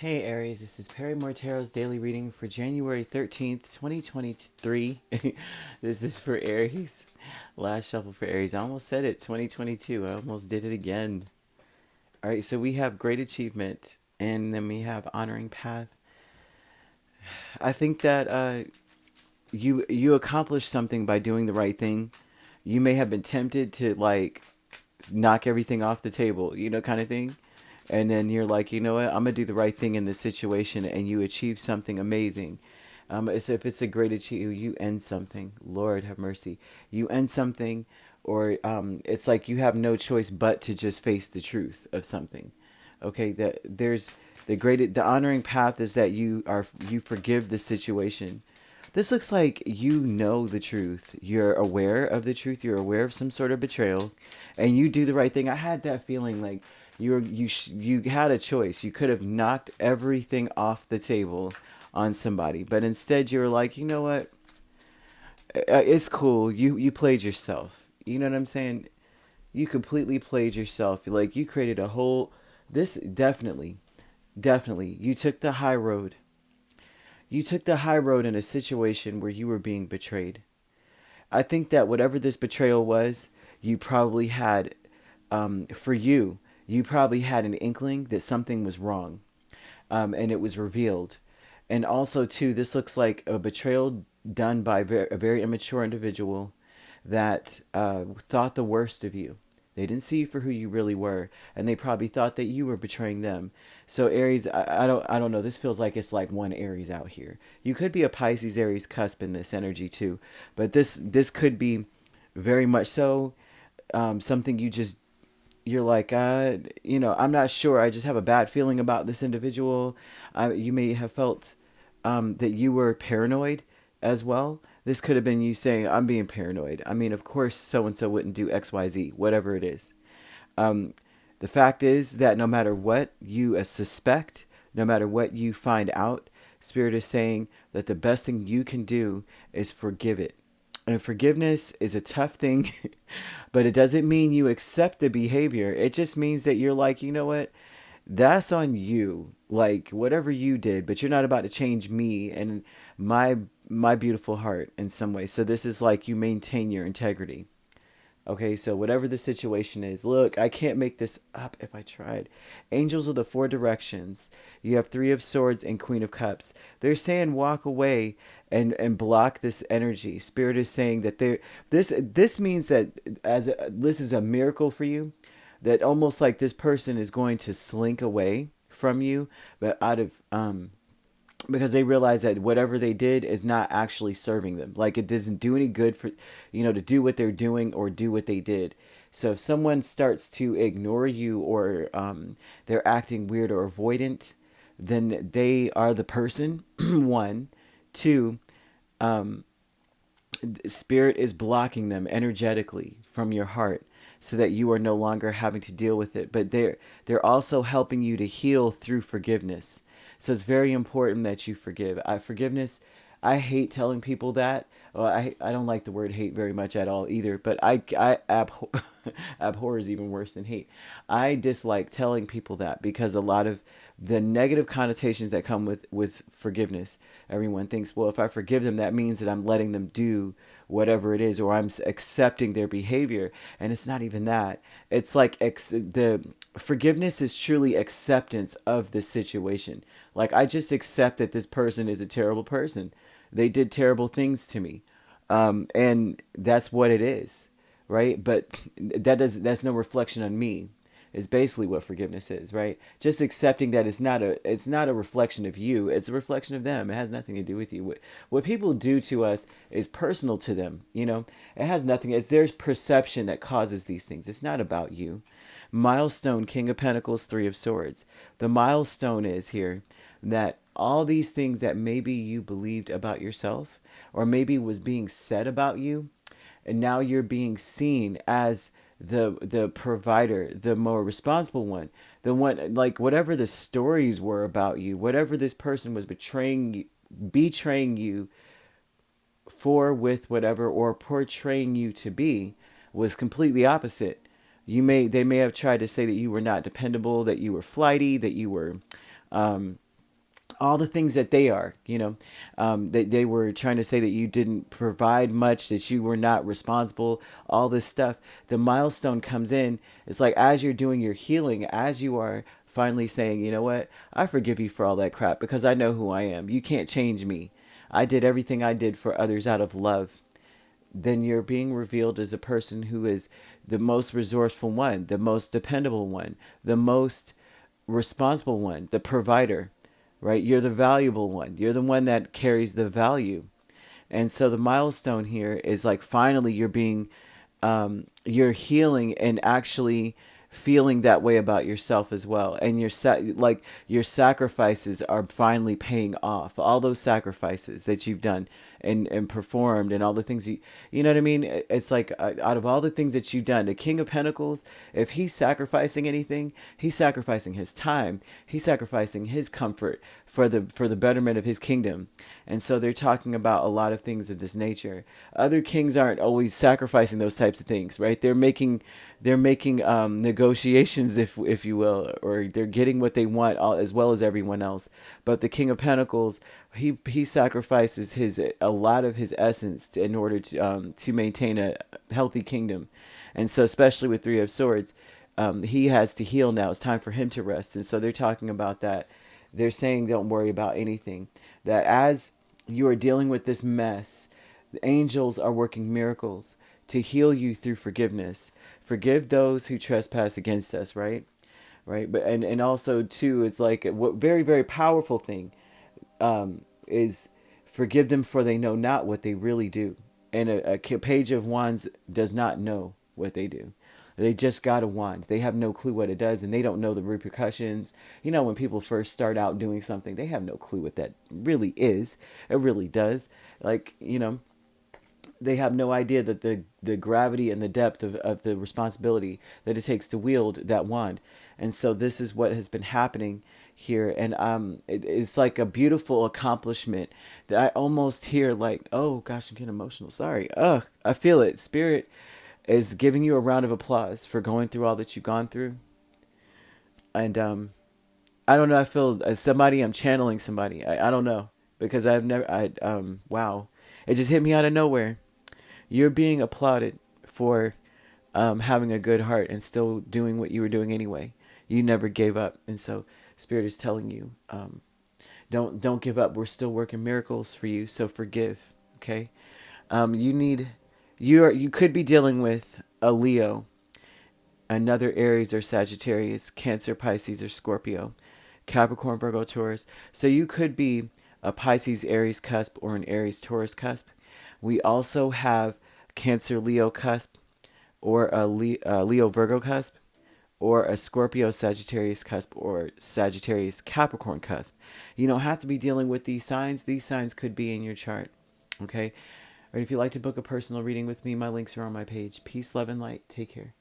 Hey Aries, this is Perrymore Tarot's daily reading for January 13th, 2023. This is for Aries. Last shuffle for Aries. I almost said it, 2022. I almost did it again. All right, so we have great achievement and then we have honoring path. I think that you accomplish something by doing the right thing. You may have been tempted to like knock everything off the table, kind of thing. And then you're like, you know what, I'm gonna do the right thing in this situation, and you achieve something amazing. So if it's a great achievement, you end something. Lord have mercy, you end something, or it's like you have no choice but to just face the truth of something. Okay, that there's the honoring path is that you forgive the situation. This looks like you know the truth. You're aware of the truth. You're aware of some sort of betrayal, and you do the right thing. I had that feeling like you had a choice. You could have knocked everything off the table on somebody, but instead you were like, you know what? It's cool. You played yourself. You know what I'm saying? You completely played yourself. Like you created a whole. This definitely. You took the high road. You took the high road in a situation where you were being betrayed. I think that whatever this betrayal was, you probably had, for you, you probably had an inkling that something was wrong, and it was revealed. And also, too, this looks like a betrayal done by a very immature individual that thought the worst of you. They didn't see you for who you really were, and they probably thought that you were betraying them. So Aries, I don't know. This feels like it's like one Aries out here. You could be a Pisces Aries cusp in this energy too, but this could be very much so something you're like, I'm not sure. I just have a bad feeling about this individual. You may have felt that you were paranoid as well. This could have been you saying, I'm being paranoid. I mean, of course, so and so wouldn't do XYZ, whatever it is. Um, the fact is that no matter what you suspect, no matter what you find out, Spirit is saying that the best thing you can do is forgive it. And forgiveness is a tough thing, but it doesn't mean you accept the behavior. It just means that you're like, you know what? That's on you. Like whatever you did, but you're not about to change me and my my beautiful heart in some way. So this is like you maintain your integrity. Okay, so whatever the situation is, look, I can't make this up if I tried. Angels of the four directions. You have Three of Swords and Queen of Cups. They're saying walk away and block this energy. Spirit is saying that this means that this is a miracle for you, that almost like this person is going to slink away from you, but out of because they realize that whatever they did is not actually serving them. Like it doesn't do any good for, to do what they're doing or do what they did. So if someone starts to ignore you or they're acting weird or avoidant, then they are the person. One, two, spirit is blocking them energetically from your heart so that you are no longer having to deal with it, but they're also helping you to heal through forgiveness. So it's very important that you forgive. Forgiveness, I hate telling people that. Well, I don't like the word hate very much at all either, but I abhor, abhor is even worse than hate. I dislike telling people that because a lot of the negative connotations that come with forgiveness. Everyone thinks, well, if I forgive them, that means that I'm letting them do whatever it is, or I'm accepting their behavior. And it's not even that. It's like the forgiveness is truly acceptance of the situation. Like I just accept that this person is a terrible person. They did terrible things to me, and that's what it is, right? But that's no reflection on me. Is basically what forgiveness is, right? Just accepting that it's not a reflection of you, it's a reflection of them. It has nothing to do with you. What people do to us is personal to them, It has nothing, it's their perception that causes these things. It's not about you. Milestone, King of Pentacles, Three of Swords. The milestone is here that all these things that maybe you believed about yourself or maybe was being said about you, and now you're being seen as the provider, the more responsible one, the one, like whatever the stories were about you, whatever this person was betraying you for, with whatever, or portraying you to be, was completely opposite. They may have tried to say that you were not dependable, that you were flighty, that you were all the things that they are, they were trying to say that you didn't provide much, that you were not responsible, all this stuff. The milestone comes in. It's like, as you're doing your healing, as you are finally saying, you know what, I forgive you for all that crap because I know who I am. You can't change me. I did everything I did for others out of love. Then you're being revealed as a person who is the most resourceful one, the most dependable one, the most responsible one, the provider, right? You're the valuable one. You're the one that carries the value. And so the milestone here is like, finally you're healing and actually feeling that way about yourself as well. And your sacrifices are finally paying off. All those sacrifices that you've done and performed, and all the things you know what I mean? It's like, out of all the things that you've done, the King of Pentacles, if he's sacrificing anything, he's sacrificing his time. He's sacrificing his comfort for the betterment of his kingdom. And so they're talking about a lot of things of this nature. Other kings aren't always sacrificing those types of things, right? They're making negotiations, if you will, or they're getting what they want, as well as everyone else. But the King of Pentacles, he sacrifices a lot of his essence in order to maintain a healthy kingdom. And so, especially with Three of Swords, he has to heal now. It's time for him to rest. And so they're talking about that. They're saying, don't worry about anything. That as you are dealing with this mess, the angels are working miracles to heal you through forgiveness. Forgive those who trespass against us, right? Right. But and also too, it's like, what very, very powerful thing is, forgive them, for they know not what they really do. And a page of wands does not know what they do. They just got a wand. They have no clue what it does, and they don't know the repercussions. When people first start out doing something, they have no clue what that really is. It really does. Like, they have no idea that the gravity and the depth of the responsibility that it takes to wield that wand. And so this is what has been happening here. And it's like a beautiful accomplishment that I almost hear, like, oh gosh, I'm getting emotional. Sorry. Ugh, I feel it. Spirit is giving you a round of applause for going through all that you've gone through. And I don't know, I feel as somebody, I'm channeling somebody. I don't know, because wow. It just hit me out of nowhere. You're being applauded for having a good heart and still doing what you were doing anyway. You never gave up. And so Spirit is telling you, don't give up. We're still working miracles for you. So forgive. Okay. You could be dealing with a Leo, another Aries or Sagittarius, Cancer, Pisces, or Scorpio, Capricorn, Virgo, Taurus. So you could be a Pisces, Aries cusp, or an Aries, Taurus cusp. We also have Cancer, Leo cusp, or a Leo, Virgo cusp, or a Scorpio, Sagittarius cusp, or Sagittarius, Capricorn cusp. You don't have to be dealing with these signs. These signs could be in your chart. Okay? Or if you'd like to book a personal reading with me, my links are on my page. Peace, love, and light. Take care.